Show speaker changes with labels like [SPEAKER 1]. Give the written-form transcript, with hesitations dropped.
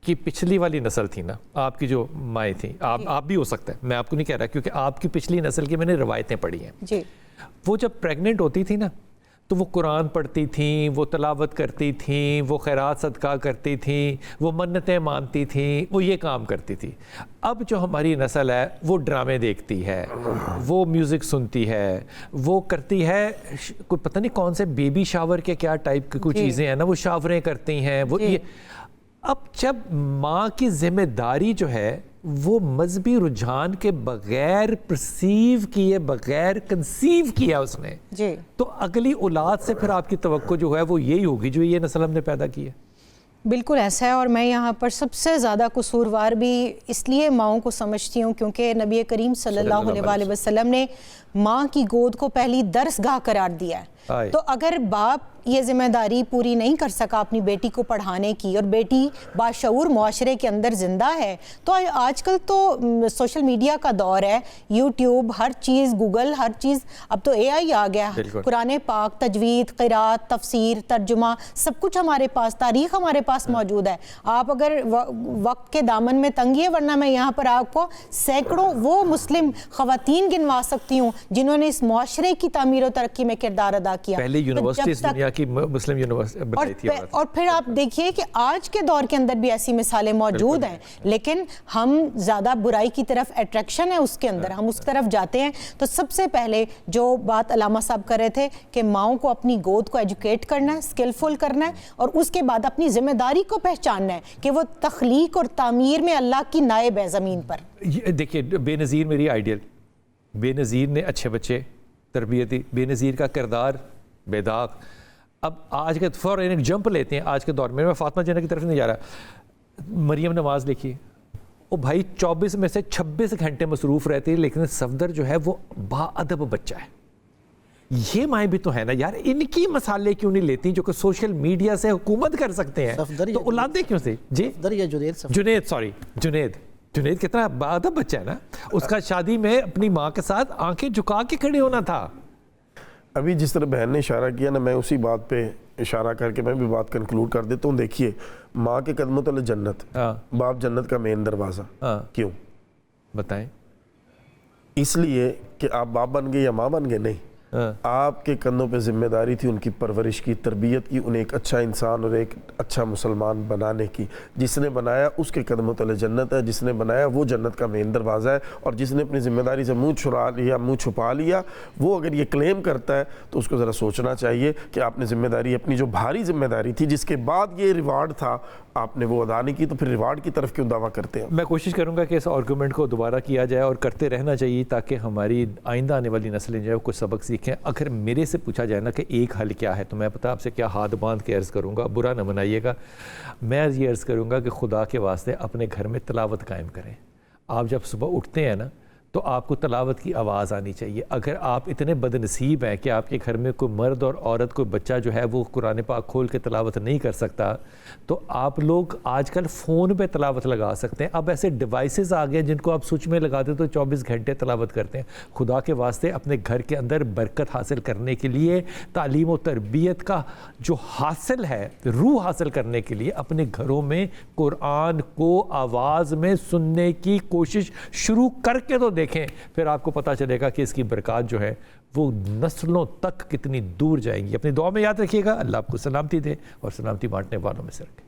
[SPEAKER 1] کہ پچھلی والی نسل تھی نا، آپ کی جو مائیں تھیں، آپ بھی ہو سکتا ہے، میں آپ کو نہیں کہہ رہا، کیونکہ آپ کی پچھلی نسل کی میں نے روایتیں پڑھی ہیں
[SPEAKER 2] جی،
[SPEAKER 1] وہ جب پریگننٹ ہوتی تھی نا تو وہ قرآن پڑھتی تھیں، وہ تلاوت کرتی تھیں، وہ خیرات صدقہ کرتی تھیں، وہ منتیں مانتی تھیں، وہ یہ کام کرتی تھی۔ اب جو ہماری نسل ہے وہ ڈرامے دیکھتی ہے، وہ میوزک سنتی ہے، وہ کرتی ہے کوئی پتہ نہیں کون سے بیبی شاور کے کیا ٹائپ کی کوئی چیزیں ہیں نا، وہ شاوریں کرتی ہیں، وہ یہ۔ اب جب ماں کی ذمہ داری جو ہے وہ مذہبی رجحان کے بغیر پرسیو کیے بغیر کنسیو کیا اس نے، تو اگلی اولاد سے پھر آپ کی توقع جو ہے وہ یہی ہوگی جو یہ نسل ہم نے پیدا کی ہے۔
[SPEAKER 2] بالکل ایسا ہے، اور میں یہاں پر سب سے زیادہ قصوروار بھی اس لیے ماؤں کو سمجھتی ہوں کیونکہ نبی کریم صلی اللہ علیہ وسلم نے ماں کی گود کو پہلی درسگاہ قرار دیا ہے۔ تو اگر باپ یہ ذمہ داری پوری نہیں کر سکا اپنی بیٹی کو پڑھانے کی، اور بیٹی باشعور معاشرے کے اندر زندہ ہے، تو آج کل تو سوشل میڈیا کا دور ہے، یوٹیوب، ہر چیز، گوگل، ہر چیز، اب تو اے آئی آ گیا، قرآن پاک، تجوید، قرات، تفسیر، ترجمہ، سب کچھ ہمارے پاس، تاریخ ہمارے پاس موجود ہے۔ آپ اگر وقت کے دامن میں تنگی ہے، ورنہ میں یہاں پر آپ کو سینکڑوں وہ مسلم خواتین گنوا سکتی ہوں جنہوں نے اس معاشرے کی تعمیر و ترقی میں کردار ادا کیا۔
[SPEAKER 1] پہلی یونیورسٹیز دنیا کی مسلم یونیورسٹی بنائی تھی،
[SPEAKER 2] اور پھر آپ دیکھیے کہ آج کے دور کے اندر بھی ایسی مثالیں موجود ہیں، لیکن ہم زیادہ برائی کی طرف اٹریکشن ہے اس کے اندر، ہم اس طرف جاتے ہیں۔ تو سب سے پہلے جو بات علامہ صاحب کر رہے تھے کہ ماؤں کو اپنی گود کو ایجوکیٹ کرنا ہے، اسکلفل کرنا ہے، اور اس کے بعد اپنی ذمہ داری کو پہچاننا ہے کہ وہ تخلیق اور تعمیر میں اللہ کی نائب ہے زمین پر۔
[SPEAKER 1] دیکھیے بے نظیر میری آئیڈیل، بے نظیر نے اچھے بچے تربیت دی، بے نظیر کا کردار بے داغ۔ اب آج کے فوراً ایک جمپ لیتے ہیں آج کے دور میں فاطمہ جنہ کی طرف نہیں جا رہا، مریم نواز لکھی، وہ بھائی 24 میں سے 26 گھنٹے مصروف رہتی ہے، لیکن صفدر جو ہے وہ با ادب بچہ ہے۔ یہ مائیں بھی تو ہے نا یار، ان کی مسالے کیوں نہیں لیتی جو کہ سوشل میڈیا سے حکومت کر سکتے ہیں، تو اولادیں کیوں سے؟ جی جنید کتنا با ادب بچہ ہے نا، اس کا شادی میں اپنی ماں کے ساتھ آنکھیں جھکا کے کھڑے ہونا تھا۔
[SPEAKER 3] ابھی جس طرح بہن نے اشارہ کیا نا، میں اسی بات پہ اشارہ کر کے میں بھی بات کنکلوڈ کر دیتا ہوں۔ دیکھیے ماں کے قدموں تلے جنت، باپ جنت کا مین دروازہ۔ کیوں
[SPEAKER 1] بتائیں؟
[SPEAKER 3] اس لیے کہ آپ باپ بن گئے یا ماں بن گئے؟ نہیں، آپ کے کندھوں پہ ذمہ داری تھی ان کی پرورش کی، تربیت کی، انہیں ایک اچھا انسان اور ایک اچھا مسلمان بنانے کی۔ جس نے بنایا اس کے قدموں تلے جنت ہے، جس نے بنایا وہ جنت کا مین دروازہ ہے، اور جس نے اپنی ذمہ داری سے منہ چھپا لیا، وہ اگر یہ کلیم کرتا ہے تو اس کو ذرا سوچنا چاہیے کہ آپ نے ذمہ داری، اپنی جو بھاری ذمہ داری تھی جس کے بعد یہ ریوارڈ تھا، آپ نے وہ ادا نہیں کی، تو پھر ریوارڈ کی طرف کیوں دعویٰ کرتے ہیں؟
[SPEAKER 1] میں کوشش کروں گا کہ اس آرگومنٹ کو دوبارہ کیا جائے اور کرتے رہنا چاہیے تاکہ ہماری آئندہ آنے والی نسلیں جو ہے کچھ سبق سیکھیں۔ اگر میرے سے پوچھا جائے نا کہ ایک حل کیا ہے، تو میں پتہ آپ سے کیا ہاتھ باندھ کے عرض کروں گا، برا نہ منائیے گا، میں یہ عرض کروں گا کہ خدا کے واسطے اپنے گھر میں تلاوت قائم کریں۔ آپ جب صبح اٹھتے ہیں نا تو آپ کو تلاوت کی آواز آنی چاہیے۔ اگر آپ اتنے بد نصیب ہیں کہ آپ کے گھر میں کوئی مرد اور عورت، کوئی بچہ جو ہے وہ قرآن پاک کھول کے تلاوت نہیں کر سکتا، تو آپ لوگ آج کل فون پہ تلاوت لگا سکتے ہیں۔ اب ایسے ڈیوائسز آ گئے جن کو آپ سوئچ میں لگا دیں تو 24 گھنٹے تلاوت کرتے ہیں۔ خدا کے واسطے اپنے گھر کے اندر برکت حاصل کرنے کے لیے، تعلیم و تربیت کا جو حاصل ہے، روح حاصل کرنے کے لیے اپنے گھروں میں قرآن کو آواز میں سننے کی کوشش شروع کر کے تو دیکھیں، پھر آپ کو پتہ چلے گا کہ اس کی برکات جو ہے وہ نسلوں تک کتنی دور جائیں گی۔ اپنی دعا میں یاد رکھیے گا، اللہ آپ کو سلامتی دے اور سلامتی بانٹنے والوں میں سے رکھے۔